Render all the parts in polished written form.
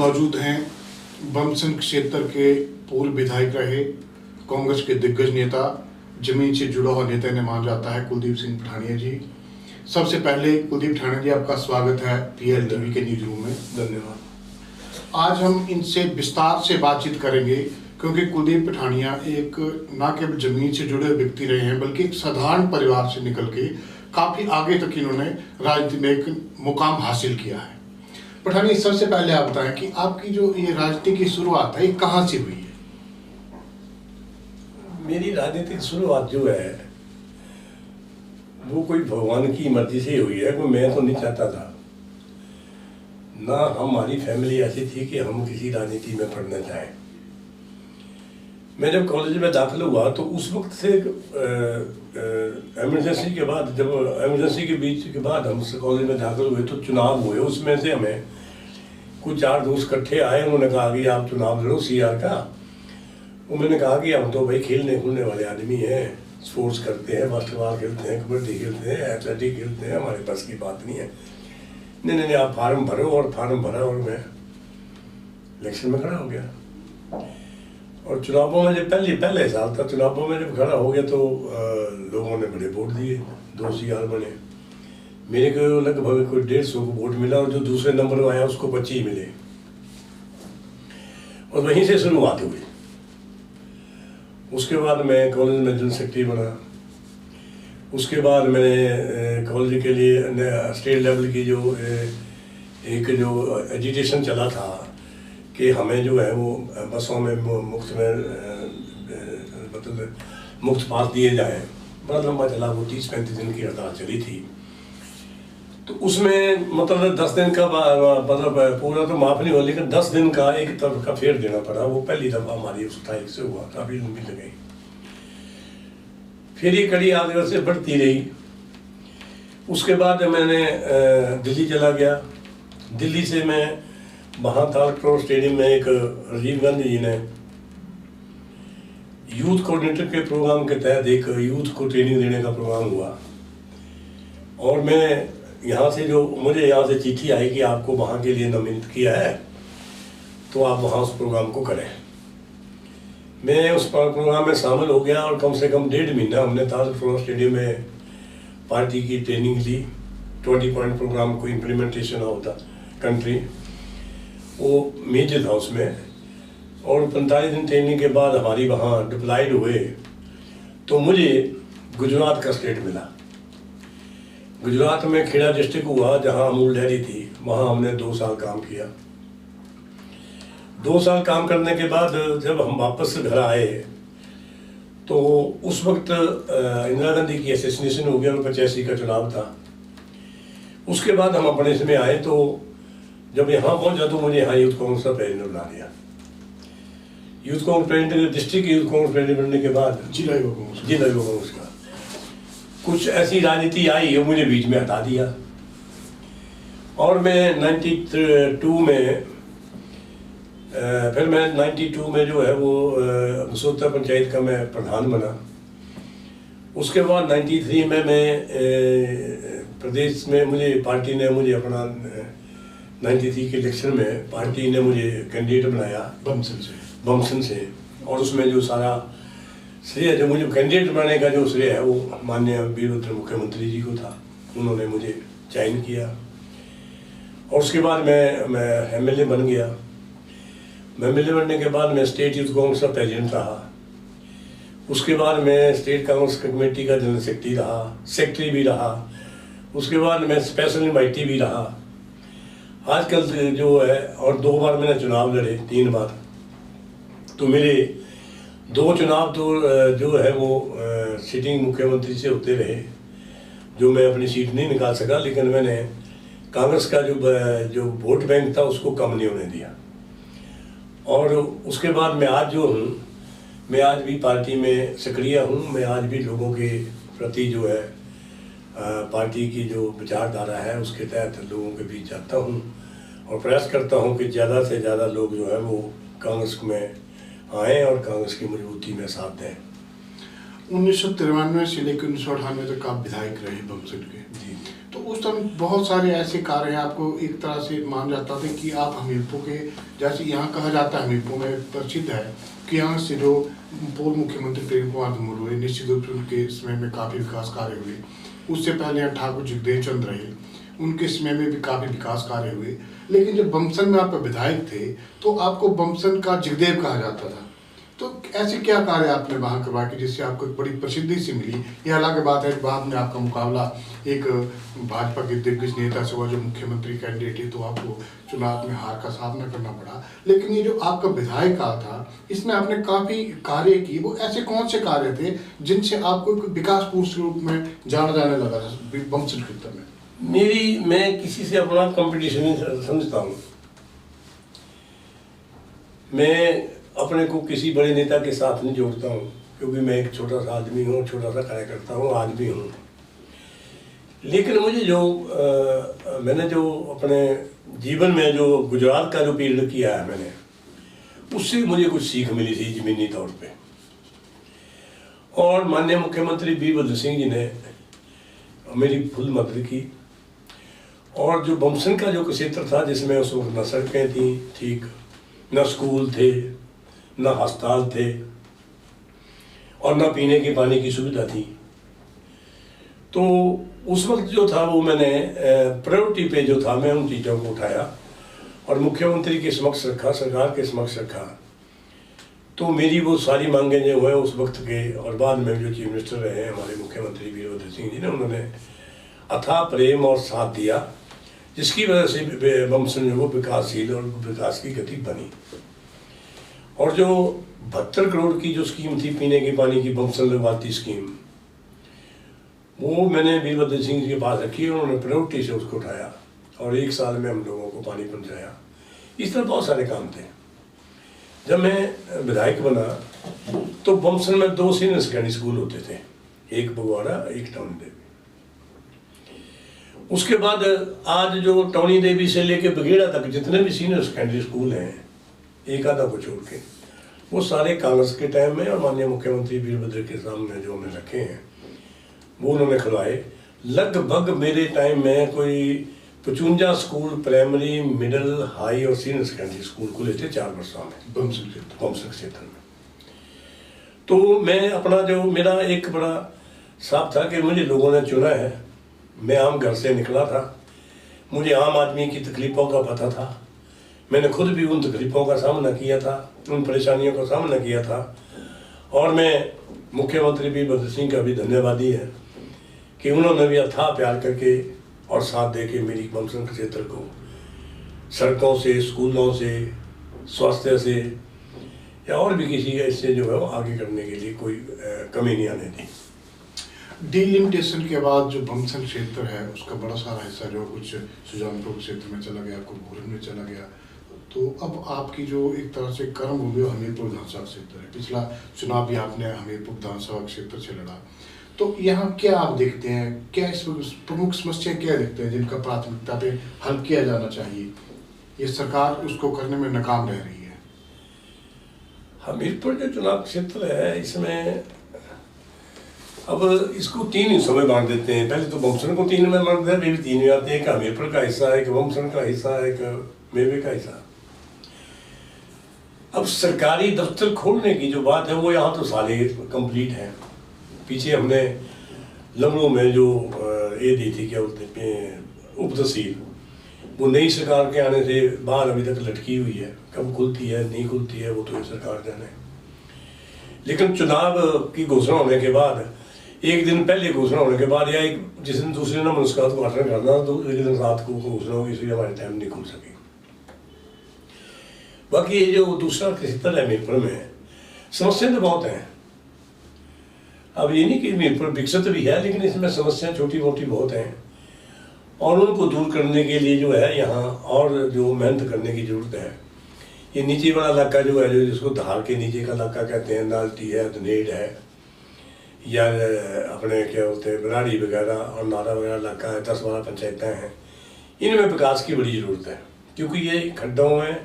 मौजूद हैं बमसन क्षेत्र के पूर्व विधायक रहे, कांग्रेस के दिग्गज नेता, जमीन से जुड़ा हुआ नेता इन्हें माना जाता है कुलदीप सिंह पठानिया जी। सबसे पहले कुलदीप पठानिया जी, आपका स्वागत है PL TV के न्यूज रूम में। धन्यवाद। आज हम इनसे विस्तार से बातचीत करेंगे क्योंकि कुलदीप पठानिया एक न केवल जमीन से जुड़े व्यक्ति रहे हैं बल्कि एक साधारण परिवार से निकल के काफी आगे तक इन्होंने राजनीति में एक मुकाम हासिल किया है। पठानिया, सबसे पहले आप बताएं कि आपकी जो ये राजनीति की शुरुआत है ये कहाँ से हुई है? मेरी राजनीतिक शुरुआत जो है वो कोई भगवान की मर्जी से हुई है। कोई मैं तो नहीं चाहता था, ना हमारी फैमिली ऐसी थी कि हम किसी राजनीति में पढ़ना चाहें। मैं जब कॉलेज में दाखिल हुआ तो उस वक्त से एमरजेंसी के बाद, जब एमरजेंसी के बीच के बाद हम कॉलेज में दाखिल हुए तो चुनाव हुए। उसमें से हमें कुछ 4 दोस्त इकट्ठे आए, उन्होंने कहा कि आप चुनाव लड़ो CR का। उन्होंने कहा कि हम तो भाई खेलने कूदने वाले आदमी हैं, स्पोर्ट्स करते हैं, बास्केटबॉल खेलते हैं, कबड्डी खेलते हैं, एथलेटिक खेलते हैं, हमारे पास की बात नहीं है। नहीं, आप फार्म भरो। और फार्म भरा और मैं इलेक्शन में खड़ा हो गया। और चुनावों में जब पहले साल था, चुनावों में जब खड़ा हो गया तो लोगों ने बड़े वोट दिए, 2 CR बने। मेरे को लगभग कोई 150 को वोट मिला और जो दूसरे नंबर आया उसको 25 मिले। और वहीं से शुरुआत हुई। उसके बाद मैं कॉलेज में जनरल सेक्रेटरी बना। उसके बाद मैंने कॉलेज के लिए स्टेट लेवल की जो एजुकेशन चला था कि हमें जो है वो बसों में मुफ्त पास दिए जाए, बड़ा लंबा चला वो, 30-35 दिन की हड़ताल चली थी। तो उसमें मतलब 10 दिन का मतलब पूरा तो माफ नहीं हुआ, लेकिन 10 दिन का एक तरफ का फेर देना पड़ा। वो पहली दफ़ा हमारी उस तारीख से हुआ, काफ़ी लंबी लगी। फिर ये कड़ी आगे से बढ़ती रही। उसके बाद मैंने दिल्ली चला गया। दिल्ली से मैं वहाँ था क्रॉस स्टेडियम में एक राजीव गांधी जी ने यूथ कोऑर्डिनेटर के प्रोग्राम के तहत एक यूथ को ट्रेनिंग देने का प्रोग्राम हुआ। और मैं यहाँ से मुझे यहाँ से चिट्ठी आई कि आपको वहाँ के लिए नामित किया है, तो आप वहाँ उस प्रोग्राम को करें। मैं उस प्रोग्राम में शामिल हो गया और कम से कम 1.5 महीना हमने ताज क्रॉस स्टेडियम में पार्टी की ट्रेनिंग ली। 20 पॉइंट प्रोग्राम को इम्प्लीमेंटेशन होता कंट्री, वो मेजर था उसमें। और 45 दिन ट्रेनिंग के बाद हमारी वहाँ डिप्लॉयड हुए तो मुझे गुजरात का स्टेट मिला। गुजरात में खेड़ा डिस्ट्रिक्ट हुआ जहाँ अमूल डेयरी थी, वहाँ हमने 2 साल काम किया। 2 साल काम करने के बाद जब हम वापस घर आए तो उस वक्त इंदिरा गांधी की असैसिनेशन हो गया और 85 का चुनाव था। उसके बाद हम अपने इसमें आए तो जब यहाँ पहुँचा तो मुझे यहाँ यूथ कांग्रेस का प्रेसिडेंट बना दिया। Youth Congress president, district youth Congress president बनने के बाद जिला युवा कांग्रेस का कुछ ऐसी राजनीति आई और मुझे बीच में हटा दिया। और मैं 92 में फिर मैं 92 में जो है वो मसूदा पंचायत का मैं प्रधान बना। उसके बाद 93 में मैं प्रदेश में पार्टी ने मुझे अपना 93 के इलेक्शन में पार्टी ने मुझे कैंडिडेट बनाया बमसन से। और उसमें जो सारा श्रेय, जो मुझे कैंडिडेट बनाने का जो श्रेय है वो माननीय वीरभद्र मुख्यमंत्री जी को था। उन्होंने मुझे चयन किया और उसके बाद मैं MLA बन गया। मैं MLA बनने के बाद मैं स्टेट यूथ कांग्रेस का प्रेसिडेंट रहा। उसके बाद मैं स्टेट कांग्रेस कमेटी का जनरल सेक्रेटरी रहा, सेक्रेटरी भी रहा। उसके बाद मैं स्पेशल इनवाइटी भी रहा। आजकल जो है, और 2 बार मैंने चुनाव लड़े, 3 बार। तो मेरे 2 चुनाव तो जो है वो सिटिंग मुख्यमंत्री से होते रहे, जो मैं अपनी सीट नहीं निकाल सका। लेकिन मैंने कांग्रेस का जो वोट बैंक था उसको कम नहीं होने दिया। और उसके बाद मैं आज जो हूँ, मैं आज भी पार्टी में सक्रिय हूँ। मैं आज भी लोगों के प्रति जो है पार्टी की जो विचारधारा है उसके तहत लोगों के बीच जाता हूँ और प्रयास करता हूँ कि ज़्यादा से ज़्यादा लोग जो है वो कांग्रेस में आएँ और कांग्रेस की मजबूती में साथ दें। 1993 से लेकर 1998 तक आप विधायक रहे बमसन के। जी। तो उस समय बहुत सारे ऐसे कार्य हैं, आपको एक तरह से मान जाता था कि आप हमीरपुर के, जैसे यहाँ कहा जाता है हमीरपुर में प्रसिद्ध है कि यहाँ से जो पूर्व मुख्यमंत्री प्रेम कुमार धूमल हुए, निश्चित रूप से उनके समय में काफ़ी विकास कार्य हुए। उससे पहले यहाँ ठाकुर जगदेव चंद रहे, उनके समय में भी काफ़ी विकास कार्य हुए। लेकिन जब बमसन में आप विधायक थे तो आपको बमसन का जगदेव कहा जाता था। तो ऐसे क्या कार्य आपने वहाँ करवाया कि जिससे आपको एक बड़ी प्रसिद्धि से मिली? ये अलग बात है, बाद में आपका मुकाबला एक भाजपा के दिग्गज नेता से हुआ जो मुख्यमंत्री कैंडिडेट है, तो आपको चुनाव में हार का सामना करना पड़ा। लेकिन ये जो आपका विधायक काल था, इसमें आपने काफ़ी कार्य किए। वो ऐसे कौन से कार्य थे जिनसे आपको एक विकास पुरुष के रूप में जाना जाने लगा था बमसन क्षेत्र में? मैं किसी से अपना कंपटीशन नहीं समझता हूँ। मैं अपने को किसी बड़े नेता के साथ नहीं जोड़ता हूँ, क्योंकि मैं एक छोटा सा आदमी हूँ, छोटा सा कार्यकर्ता हूँ, आज भी हूँ। लेकिन मुझे मैंने जो अपने जीवन में जो गुजरात का जो पीरियड किया है मैंने, उससे मुझे कुछ सीख मिली थी जमीनी तौर पे। और माननीय मुख्यमंत्री वीरभद्र सिंह जी ने मेरी फुल मदद की। और जो बमसन का जो क्षेत्र था, जिसमें उस वक्त न सड़कें थी ठीक, न स्कूल थे, न अस्पताल थे, और न पीने के पानी की सुविधा थी, तो उस वक्त जो था वो मैंने प्रायोरिटी पे जो था मैं उन चीज़ों को उठाया और मुख्यमंत्री के समक्ष रखा, सरकार के समक्ष रखा। तो मेरी वो सारी मांगें जो हैं उस वक्त के, और बाद में जो चीफ मिनिस्टर रहे हमारे मुख्यमंत्री वीरभद्र सिंह जी ने, उन्होंने अथाह प्रेम और साथ दिया, जिसकी वजह से बमसन जो वो विकासशील और विकास की गति बनी। और जो 72 करोड़ की जो स्कीम थी पीने के पानी की, बमसन लगवाती स्कीम, वो मैंने वीरभद्र सिंह जी के पास रखी, उन्होंने प्रायोरिटी से उसको उठाया और 1 साल में हम लोगों को पानी पहुँचाया। इस तरह बहुत सारे काम थे। जब मैं विधायक बना तो बमसन में 2 सीनियर सेकेंडरी स्कूल होते थे, एक बगवाड़ा, एक टाउनी देवी। उसके बाद आज जो टाउनी देवी से लेके बघेड़ा तक जितने भी सीनियर सेकेंडरी स्कूल हैं, एक आधा को छोड़ के, वो सारे कांग्रेस के टाइम में और माननीय मुख्यमंत्री वीरभद्र के सामने जो उन्होंने रखे हैं वो उन्होंने खुलवाए। लगभग मेरे टाइम में कोई 55 स्कूल, प्राइमरी, मिडिल, हाई और सीनियर सेकेंडरी स्कूल खुले थे 4 वर्षों में बमसन क्षेत्र में। तो मैं अपना जो मेरा एक बड़ा साफ था कि मुझे लोगों ने चुना है। मैं आम घर से निकला था, मुझे आम आदमी की तकलीफ़ों का पता था। मैंने खुद भी उन तकलीफ़ों का सामना किया था, उन परेशानियों का सामना किया था। और मैं मुख्यमंत्री वीरभद्र सिंह का भी धन्यवादी है कि उन्होंने भी अथाह प्यार करके और साथ दे के मेरी बमसन क्षेत्र को सड़कों से, स्कूलों से, स्वास्थ्य से या और भी किसी ऐसे जो है वो आगे करने के लिए कोई कमी नहीं आने दी। डिलिमिटेशन के बाद जो बमसन क्षेत्र है उसका बड़ा सारा हिस्सा जो कुछ सुजानपुर क्षेत्र में चला गया, कुछ भोरन में चला गया। तो अब आपकी जो एक तरह से कर्मभूमि हमीरपुर विधानसभा क्षेत्र है, पिछला चुनाव भी आपने हमीरपुर विधानसभा क्षेत्र से लड़ा। तो यहाँ क्या आप देखते हैं, क्या इस प्रमुख समस्या क्या देखते हैं जिनका प्राथमिकता पे हल किया जाना चाहिए? ये सरकार उसको करने में नाकाम रह रही है। हमीरपुर जो चुनाव क्षेत्र है, इसमें अब इसको 3 हिस्सों में बांट देते हैं। पहले तो बमसन को 3 में बांट देते हैं, फिर 3 में आते हैं, एक हमीरपुर का हिस्सा, एक बमसन का हिस्सा, एक मेवे का हिस्सा। अब सरकारी दफ्तर खोलने की जो बात है वो यहाँ तो सारे कंप्लीट है। पीछे हमने लखनऊ में जो ये दी थी, क्या बोलते हैं, उप तहसील, वो नई सरकार के आने से बाहर अभी तक लटकी हुई है। कब खुलती है, नहीं खुलती है, वो तो ये सरकार जाने। लेकिन चुनाव की घोषणा होने के बाद, एक दिन पहले घोषणा होने के बाद या एक जिस दिन दूसरे नंबर उसका उद्घाटन करना, तो एक दिन रात को घोषणा होगी, इसलिए हमारे टाइम नहीं खुल सकी। बाकी ये जो दूसरा क्षेत्र है हमीरपुर में, समस्याएं तो बहुत हैं। अब ये नहीं कि हमीरपुर विकसित भी है, लेकिन इसमें समस्याएं छोटी मोटी बहुत हैं और उनको दूर करने के लिए जो है यहाँ और जो मेहनत करने की ज़रूरत है। ये नीचे वाला इलाका जो है, जो जिसको धार के नीचे का इलाका कहते हैं, नालटी है, धनेड़ है, या अपने क्या बोलते हैं बराड़ी वगैरह और नारा वगैरह इलाका है, 10-12 पंचायतें हैं। इनमें विकास की बड़ी ज़रूरत है, क्योंकि ये खड्डों में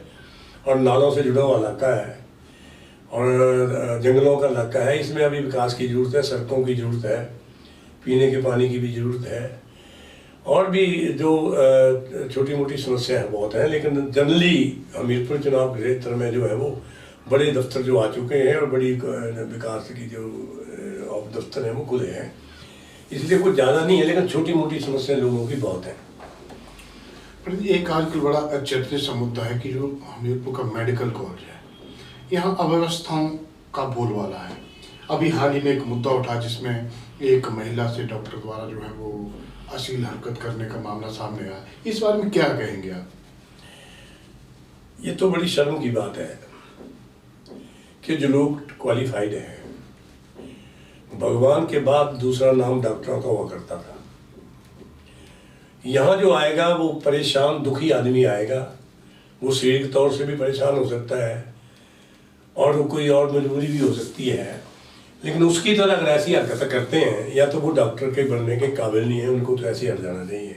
और नालों से जुड़ा हुआ इलाका है। और जंगलों का इलाका है, इसमें अभी विकास की ज़रूरत है, सड़कों की ज़रूरत है, पीने के पानी की भी ज़रूरत है, और भी जो छोटी मोटी समस्या है बहुत है। लेकिन जनरली हमीरपुर चुनाव क्षेत्र में जो है वो बड़े दफ्तर जो आ चुके हैं और बड़ी विकास की जो दफ्तर हैं वो खुले हैं, इसलिए कुछ ज़्यादा नहीं है, लेकिन छोटी मोटी समस्या लोगों की बहुत है। पर एक आजकल बड़ा चर्चित सा मुद्दा है कि जो हमीरपुर का मेडिकल कॉलेज है, यहाँ अव्यवस्थाओं का बोलबाला है। अभी हाल ही में एक मुद्दा उठा जिसमें एक महिला से डॉक्टर द्वारा जो है वो अश्लील हरकत करने का मामला सामने आया। इस बारे में क्या कहेंगे आप? ये तो बड़ी शर्म की बात है कि जो लोग क्वालिफाइड हैं, भगवान के बाद दूसरा नाम डॉक्टरों का हुआ करता था, यहाँ जो आएगा वो परेशान दुखी आदमी आएगा, वो शारीरिक तौर से भी परेशान हो सकता है और वो कोई और मजबूरी भी हो सकती है, लेकिन उसकी तरह अगर ऐसी हरकतें करते हैं या तो वो डॉक्टर के बनने के काबिल नहीं है, उनको तो ऐसे ही हट जाना चाहिए।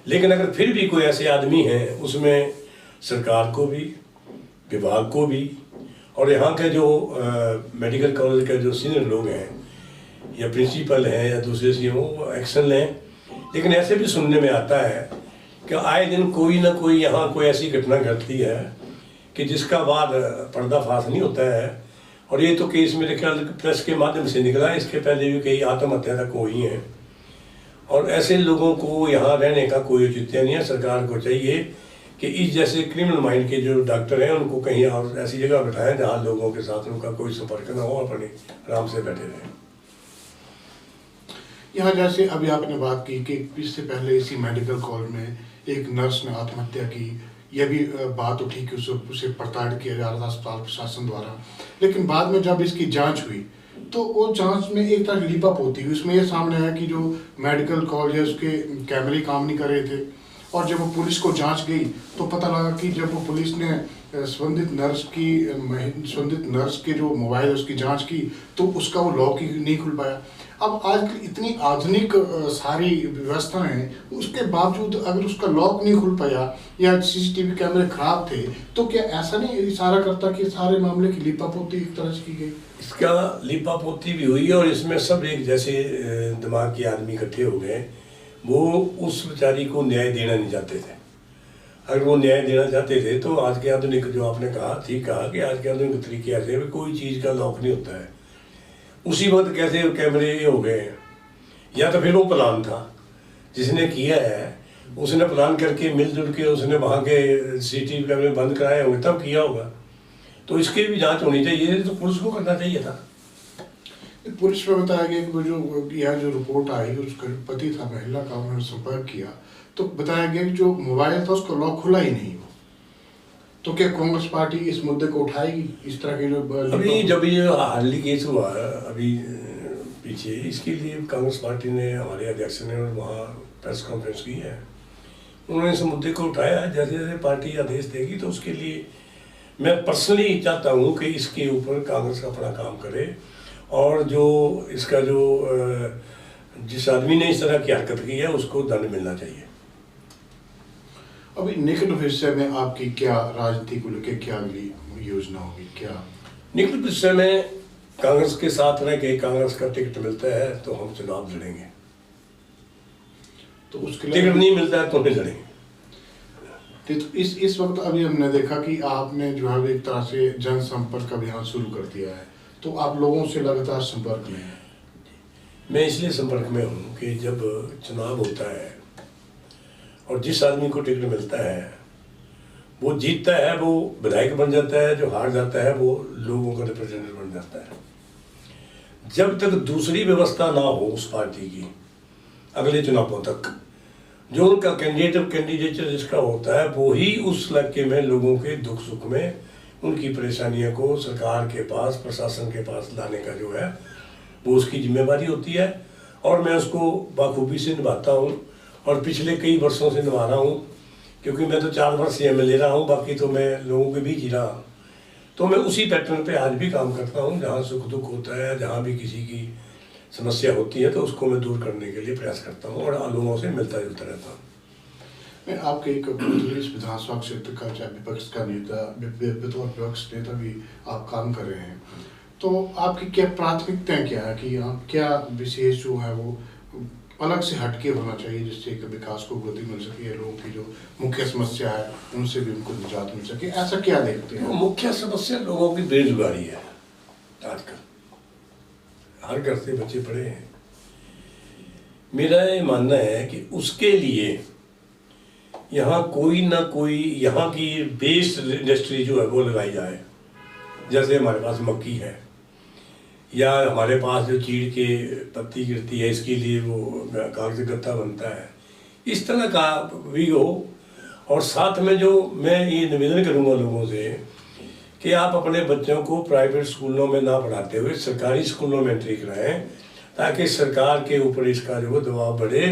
लेकिन अगर फिर भी कोई ऐसे आदमी हैं, उसमें सरकार को भी, विभाग को भी और यहाँ के जो मेडिकल कॉलेज के जो सीनियर लोग हैं या प्रिंसिपल हैं या दूसरे सीएमओ वो एक्शन लें। लेकिन ऐसे भी सुनने में आता है कि आए दिन कोई ना कोई यहाँ कोई ऐसी घटना घटती है कि जिसका बाद पर्दाफाश नहीं होता है, और ये तो केस मेरे ख्याल प्रेस के माध्यम से निकला है, इसके पहले भी कई आत्महत्या तक हुई हैं। और ऐसे लोगों को यहाँ रहने का कोई औचित्य नहीं है। सरकार को चाहिए कि इस जैसे क्रिमिनल माइंड के जो डॉक्टर हैं उनको कहीं और ऐसी जगह बैठाएं जहाँ लोगों के साथ उनका कोई संपर्क ना हो, अपने आराम से बैठे रहें। यहाँ जैसे अभी आपने बात की कि इससे पहले इसी मेडिकल कॉलेज में एक नर्स ने आत्महत्या की, यह भी बात उठी कि उसे प्रताड़ित किया जा रहा था अस्पताल प्रशासन द्वारा। लेकिन बाद में जब इसकी जांच हुई तो वो जांच में एक तरह लीपापोती हुई। उसमें यह सामने आया कि जो मेडिकल कॉलेज है उसके कैमरे काम नहीं कर रहे थे, और जब वो पुलिस को जांच गई तो पता लगा कि जब वो पुलिस ने संबंधित नर्स के जो मोबाइल है उसकी जांच की तो उसका वो लॉक ही नहीं खुल पाया। अब आजकल इतनी आधुनिक सारी व्यवस्थाएं हैं, उसके बावजूद अगर उसका लॉक नहीं खुल पाया या सीसीटीवी कैमरे खराब थे तो क्या ऐसा नहीं इशारा करता कि सारे मामले की लिपापोती एक तरह से की गई? इसका लिपापोती भी हुई और इसमें सब एक जैसे दिमाग के आदमी इकट्ठे हो गए। वो उस बेचारी को न्याय देना नहीं चाहते थे। अगर वो न्याय देना चाहते थे तो आज के आधुनिक जो आपने कहा ठीक कहा कि आज के आधुनिक तरीके ऐसे हैं, कोई चीज़ का लॉक नहीं होता है। उसी वक्त कैसे कैमरे हो गए, या तो फिर वो प्लान था जिसने किया है, उसने प्लान करके मिलजुल के उसने वहाँ के सीसीटीवी कैमरे बंद कराए होंगे तब किया होगा। तो इसकी भी जांच होनी चाहिए, तो पुलिस को करना चाहिए था। पुलिस में बताया गया कि जो यह जो रिपोर्ट आई उसका पति था महिला का, उन्होंने संपर्क किया तो बताया गया कि जो मोबाइल था उसका लॉक खुला ही नहीं। तो क्या कांग्रेस पार्टी इस मुद्दे को उठाएगी? इस तरह के जो अभी जब ये हार्डली केस हुआ अभी पीछे, इसके लिए कांग्रेस पार्टी ने, हमारे अध्यक्ष ने वहाँ प्रेस कॉन्फ्रेंस की है, उन्होंने इस मुद्दे को उठाया। जैसे जैसे पार्टी आदेश देगी तो उसके लिए मैं पर्सनली चाहता हूँ कि इसके ऊपर कांग्रेस अपना काम करे, और जो इसका जो जिस आदमी ने इस तरह की हरकत की है उसको दंड मिलना चाहिए। अभी निकट भविष्य में आपकी क्या राजनीति को लेकर क्या अगली योजना होगी? क्या निकट भविष्य में कांग्रेस के साथ रह के कांग्रेस का टिकट मिलता है तो हम चुनाव लड़ेंगे, तो उसके लिए टिकट नहीं मिलता है तो नहीं लड़ेंगे। तो इस वक्त अभी हमने देखा कि आपने जो है एक तरह से जनसंपर्क अभियान शुरू कर दिया है, तो आप लोगों से लगातार संपर्क में हैं। मैं इसलिए संपर्क में हूँ कि जब चुनाव होता है और जिस आदमी को टिकट मिलता है वो जीतता है, वो विधायक बन जाता है, जो हार जाता है वो लोगों का रिप्रेजेंटेटिव बन जाता है। जब तक दूसरी व्यवस्था ना हो उस पार्टी की अगले चुनावों तक, जो उनका कैंडिडेचर जिसका होता है वो ही उस इलाके में लोगों के दुख सुख में उनकी परेशानियों को सरकार के पास, प्रशासन के पास लाने का जो है वो उसकी जिम्मेवारी होती है, और मैं उसको बाखूबी से निभाता हूँ और पिछले कई वर्षों से निभा रहा हूँ, क्योंकि मैं तो 4 वर्ष से एमएलए रहा हूँ, बाकी तो मैं लोगों के बीच ही रहा। तो मैं उसी पैटर्न पे आज भी काम करता हूँ। जहाँ सुख दुख होता है, जहाँ भी किसी की समस्या होती है तो उसको मैं दूर करने के लिए प्रयास करता हूँ और लोगों से मिलता जुलता रहता हूँ। मैं आपके एक इस विधानसभा क्षेत्र का चाहे विपक्ष का नेता विपक्ष नेता भी आप काम कर रहे हैं, तो आपकी क्या प्राथमिकताएं क्या है कि आप क्या विशेष जो है वो अलग से हटके होना चाहिए जिससे कि विकास को गति मिल सके, लोगों की जो मुख्य समस्या है उनसे भी उनको निजात मिल सके, ऐसा क्या देखते हैं? मुख्य समस्या लोगों की बेरोजगारी है। आजकल हर घर से बच्चे पढ़े हैं। मेरा ये मानना है कि उसके लिए यहाँ कोई ना कोई यहाँ की बेस्ड इंडस्ट्री जो है वो लगाई जाए। जैसे हमारे पास मक्की है, या हमारे पास जो चीड़ के पत्ती गिरती है इसके लिए वो कागज गत्ता बनता है, इस तरह का भी हो। और साथ में जो मैं ये निवेदन करूँगा लोगों से कि आप अपने बच्चों को प्राइवेट स्कूलों में ना पढ़ाते हुए सरकारी स्कूलों में एंट्री कराएं, ताकि सरकार के ऊपर इसका जो दबाव बढ़े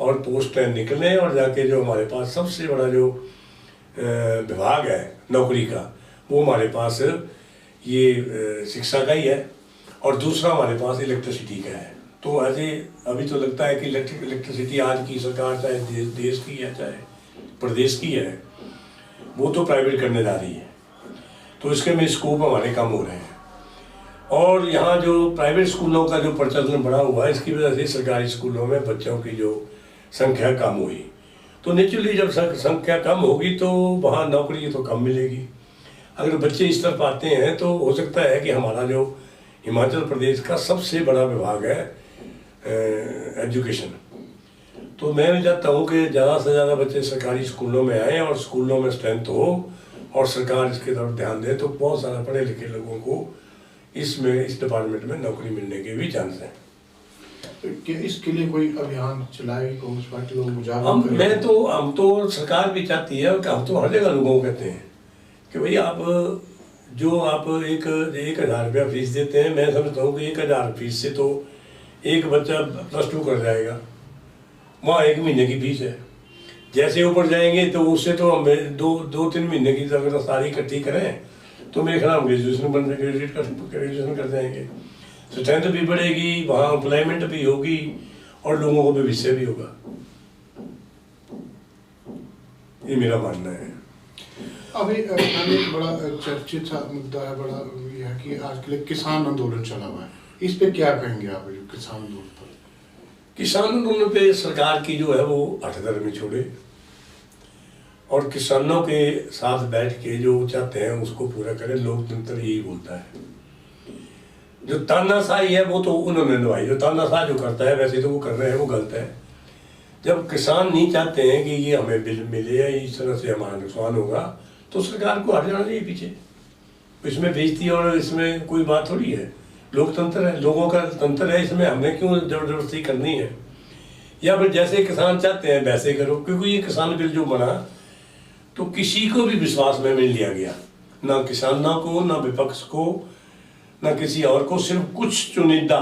और पोस्टें निकलें, और जाके जो हमारे पास सबसे बड़ा जो विभाग है नौकरी का, वो हमारे पास ये शिक्षा का ही है, और दूसरा हमारे पास इलेक्ट्रिसिटी का है। तो ऐसे अभी तो लगता है कि इलेक्ट्रिसिटी आज की सरकार चाहे देश की है चाहे प्रदेश की है, वो तो प्राइवेट करने जा रही है, तो इसके में स्कोप हमारे कम हो रहे हैं। और यहाँ जो प्राइवेट स्कूलों का जो प्रचलन बढ़ा हुआ है, इसकी वजह से सरकारी स्कूलों में बच्चों की जो संख्या कम हुई, तो नेचुरली जब संख्या कम होगी तो वहाँ नौकरी तो कम मिलेगी। अगर बच्चे इस तरफ आते हैं तो हो सकता है कि हमारा जो हिमाचल प्रदेश का सबसे बड़ा विभाग है एजुकेशन, तो मैं भी चाहता हूँ कि ज़्यादा से ज़्यादा बच्चे सरकारी स्कूलों में आएँ और स्कूलों में स्ट्रेंथ हो और सरकार इसके तरफ ध्यान दे, तो बहुत सारा पढ़े लिखे लोगों को इसमें इस डिपार्टमेंट में नौकरी मिलने के भी चांस हैं। क्या इसके लिए कोई अभियान चलाए कांग्रेस पार्टी लोग जागरूक? हम तो सरकार भी चाहती है, कि हम तो हर जगह लोगों को कहते हैं कि भाई आप 1,000 रुपया फीस देते हैं, मैं समझता हूँ कि 1,000 फीस से तो एक बच्चा +2 कर जाएगा, वहाँ 1 महीने की फीस है। जैसे ऊपर जाएंगे तो उससे तो हम 2-3 महीने की अगर सारी इकट्ठी करें तो मेरे ख्याल ग्रेजुएशन कर जाएंगे, स्ट्रेंथ भी बढ़ेगी, वहाँ एम्प्लॉयमेंट भी होगी और लोगों को भविष्य भी होगा। ये मेरा मानना है। अभी एक बड़ा चर्चित सा मुद्दा है, बड़ा यह है कि आजकल एक किसान आंदोलन चला हुआ है, इस पे क्या कहेंगे आप? जो किसान आंदोलन पर, किसान आंदोलन पे सरकार की जो है वो हठधर्मी छोड़े और किसानों के साथ बैठ के जो चाहते हैं उसको पूरा करें। लोकतंत्र यही बोलता है। जो तानाशाही है वो तो उन्होंने निभाई, जो तानाशाह जो करता है वैसे तो वो कर रहे हैं, वो गलत है। जब किसान नहीं चाहते हैं कि ये हमें बिल मिले या इस तरह से हमारा नुकसान होगा, तो सरकार को हट जाना चाहिए पीछे। इसमें बेइज्जती और इसमें कोई बात थोड़ी है। लोकतंत्र है, लोगों का तंत्र है, इसमें हमने क्यों जबरदस्ती करनी है? या फिर जैसे किसान चाहते हैं वैसे करो, क्योंकि ये किसान बिल जो बना तो किसी को भी विश्वास में मिल लिया गया, ना किसानों को, ना विपक्ष को, ना किसी और को। सिर्फ कुछ चुनिंदा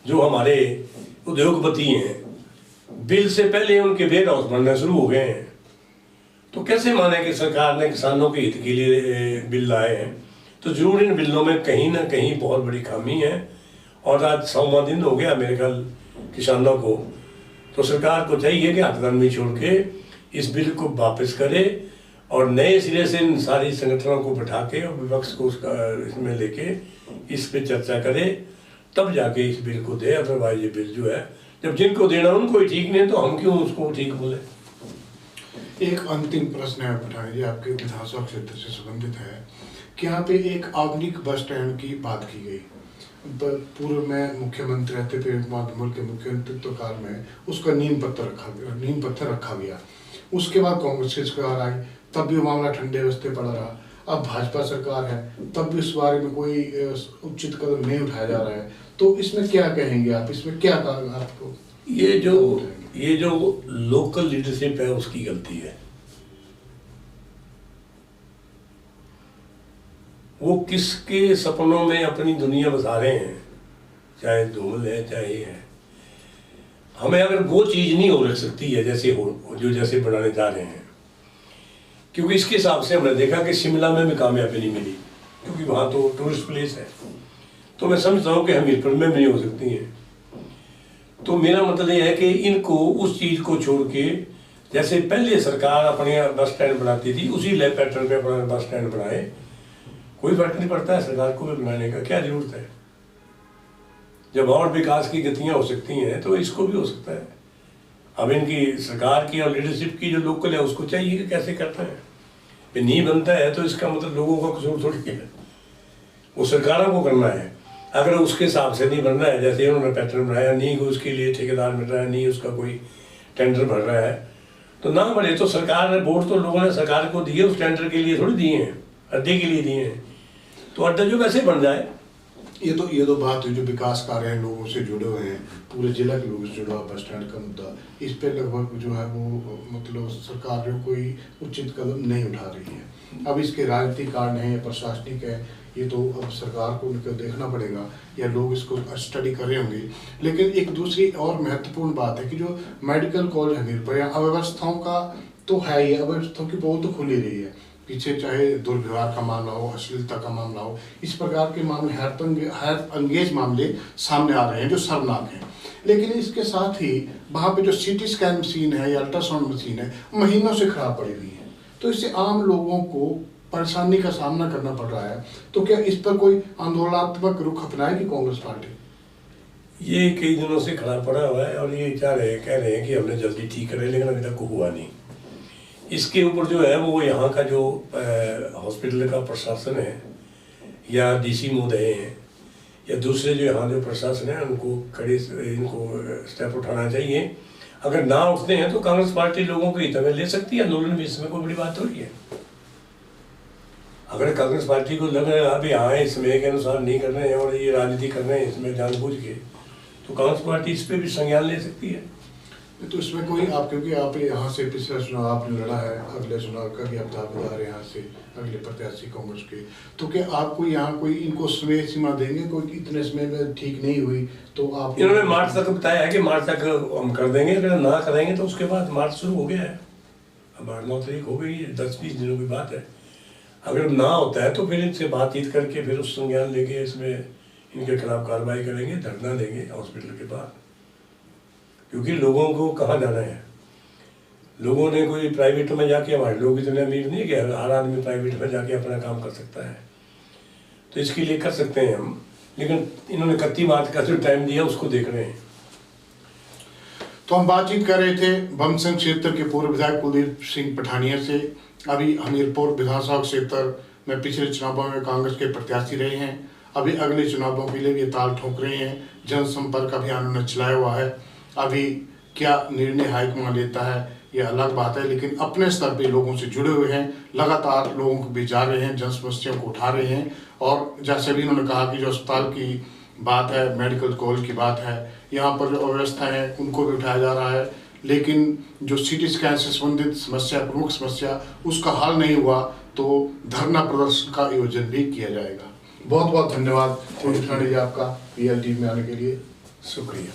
जो हमारे उद्योगपति हैं, बिल से पहले उनके वेयर हाउस बनना शुरू हो गए हैं। तो कैसे माने कि सरकार ने किसानों के हित के लिए बिल लाए हैं? तो जरूर इन बिलों में कहीं ना कहीं बहुत बड़ी खामी है। और आज 100वां दिन हो गया मेरे ख्याल किसानों को, तो सरकार को चाहिए कि हथकंडे छोड़ के इस बिल को वापस करे और नए सिरे से इन सारी संगठनों को बैठा के और विपक्ष को उसका इसमें लेके इस पे चर्चा करे, तब जाके इस बिल को दे। अदरवाइज ये बिल जो है, जब जिनको देना उनको ही ठीक नहीं, तो हम क्यों उसको ठीक बोले? एक अंतिम प्रश्न है पठानी जी, आपके विधानसभा क्षेत्र से संबंधित है कि यहाँ पे एक आधुनिक बस स्टैंड की बात की गई। पूर्व में मुख्यमंत्री रहते थे, माधवमल के मुख्यमंत्रित्व काल में उसका नींव पत्थर रखा गया। उसके बाद कांग्रेस की सरकार आई, तब भी मामला ठंडे बस्ते पड़ा रहा। अब भाजपा सरकार है, तब भी इस बारे में कोई उचित कदम नहीं उठाया जा रहा है। तो इसमें क्या कहेंगे आप? इसमें क्या आपको ये जो लोकल लीडरशिप है उसकी गलती है। वो किसके सपनों में अपनी दुनिया बसा रहे हैं, चाहे धूमल है चाहे है। हमें अगर वो चीज़ नहीं हो रख सकती है जैसे बनाने जा रहे हैं, क्योंकि इसके हिसाब से हमने देखा कि शिमला में भी कामयाबी नहीं मिली, क्योंकि वहाँ तो टूरिस्ट प्लेस है। तो मैं समझता हूँ कि हमीरपुर में भी नहीं हो सकती हैं। तो मेरा मतलब ये है कि इनको उस चीज़ को छोड़ के जैसे पहले सरकार अपने बस स्टैंड बनाती थी उसी ले पैटर्न पे अपना बस स्टैंड बनाए, कोई फर्क नहीं पड़ता है सरकार को भी बनाने का, क्या जरूरत है। जब और विकास की गतियां हो सकती हैं तो इसको भी हो सकता है। अब इनकी सरकार की और लीडरशिप की जो लोकल है उसको चाहिए कि कैसे करते हैं। नहीं बनता है तो इसका मतलब लोगों का कसूर थोड़ी है, वो सरकारों को करना है। अगर उसके हिसाब से नहीं बन रहा है, जैसे उन्होंने पैटर्न बनाया, नहीं कोई उसके लिए ठेकेदार मिल रहा है, नहीं उसका कोई टेंडर भर रहा है, तो ना बढ़े। तो सरकार ने वोट तो लोगों ने सरकार को दिए, उस टेंडर के लिए थोड़ी दिए हैं, अड्डे के लिए दिए हैं। तो अड्डा जो वैसे बन जाए। ये तो बात है जो विकास कार्य हैं, लोगों से जुड़े हुए हैं, पूरे जिला के लोगों से जुड़ा हुआ बस स्टैंड का मुद्दा, इस पे लगभग जो है वो मतलब सरकार जो कोई उचित कदम नहीं उठा रही है। अब इसके राजनीतिक कारण है या प्रशासनिक है, ये तो अब सरकार को देखना पड़ेगा या लोग इसको स्टडी कर रहे होंगे। लेकिन एक दूसरी और महत्वपूर्ण बात है कि जो मेडिकल कॉलेज हमीरपुर या अव्यवस्थाओं का तो है ही, अव्यवस्थाओं की बहुत तो खुली रही है। पीछे चाहे दुर्व्यवहार का मामला हो, अश्लीलता का मामला हो, इस प्रकार के मामले हैरत अंगेज मामले सामने आ रहे हैं जो शर्मनाक हैं। लेकिन इसके साथ ही वहाँ पे जो सीटी स्कैन मशीन है या अल्ट्रासाउंड मशीन है महीनों से खराब पड़ी हुई है, तो इससे आम लोगों को परेशानी का सामना करना पड़ रहा है। तो क्या इस पर कोई आंदोलनात्मक रुख अपनाएगी कांग्रेस पार्टी? ये कई दिनों से खड़ा पड़ा हुआ है और ये कह रहे हैं कि हमने जल्दी ठीक करें, लेकिन अभी तक हुआ नहीं। इसके ऊपर जो है वो यहाँ का जो हॉस्पिटल का प्रशासन है या डीसी महोदय हैं या दूसरे जो यहाँ जो प्रशासन है उनको इनको स्टेप उठाना चाहिए। अगर ना उठते हैं तो कांग्रेस पार्टी लोगों के हित में ले सकती है आंदोलन भी, इसमें कोई बड़ी बात हो रही है। अगर कांग्रेस पार्टी को लग रहा है अभी हाँ इस समय के अनुसार नहीं कर रहे हैं और ये राजनीति कर रहे हैं इसमें जानबूझ के, तो कांग्रेस पार्टी इस पर भी संज्ञान ले सकती है। तो इसमें कोई आप, क्योंकि आप यहाँ से पिछला चुनाव आपने लड़ा है, अगले चुनाव का भी आप दावेदार हैं यहाँ से अगले प्रत्याशी कांग्रेस के, तो क्या आपको यहाँ कोई इनको समय सीमा देंगे, कोई इतने समय में ठीक नहीं हुई तो आप? इन्होंने मार्च तक बताया है कि मार्च तक हम कर देंगे, अगर ना करेंगे तो उसके बाद मार्च शुरू हो गया है, अब 8-9 तारीख हो गई, 10-20 दिनों की बात है। अगर ना होता है तो फिर इनसे बातचीत करके फिर उस संज्ञान लेके इसमें इनके खिलाफ कार्रवाई करेंगे, धरना देंगे हॉस्पिटल के बाहर। क्योंकि लोगों को कहाँ जाना है, लोगों ने कोई प्राइवेट में जाके, हमारे लोग इतने अमीर नहीं कि हर आदमी प्राइवेट में जाके अपना काम कर सकता है, तो इसके लिए कर सकते हैं हम। लेकिन इन्होंने 31 मार्च का जो टाइम दिया उसको देख रहे हैं। तो हम बातचीत कर रहे थे बमसंग क्षेत्र के पूर्व विधायक कुलदीप सिंह पठानिया से। अभी हमीरपुर विधानसभा क्षेत्र में पिछले चुनावों में कांग्रेस के प्रत्याशी रहे हैं, अभी अगले चुनावों के लिए भी ताल ठोक रहे हैं, जनसंपर्क अभियान उन्होंने चलाया हुआ है। अभी क्या निर्णय हाईकमान लेता है ये अलग बात है, लेकिन अपने स्तर पे लोगों से जुड़े हुए हैं, लगातार लोगों के बीच जा रहे हैं, जन समस्याओं को उठा रहे हैं। और जैसे भी उन्होंने कहा कि जो अस्पताल की बात है, मेडिकल कॉलेज की बात है, यहाँ पर जो अव्यवस्था है उनको भी उठाया जा रहा है, लेकिन जो सीटी स्कैन से संबंधित समस्या, प्रमुख समस्या, उसका हल नहीं हुआ तो धरना प्रदर्शन का आयोजन भी किया जाएगा। बहुत बहुत धन्यवाद कुलदीप पठानिया जी आपका PL TV में आने के लिए। शुक्रिया।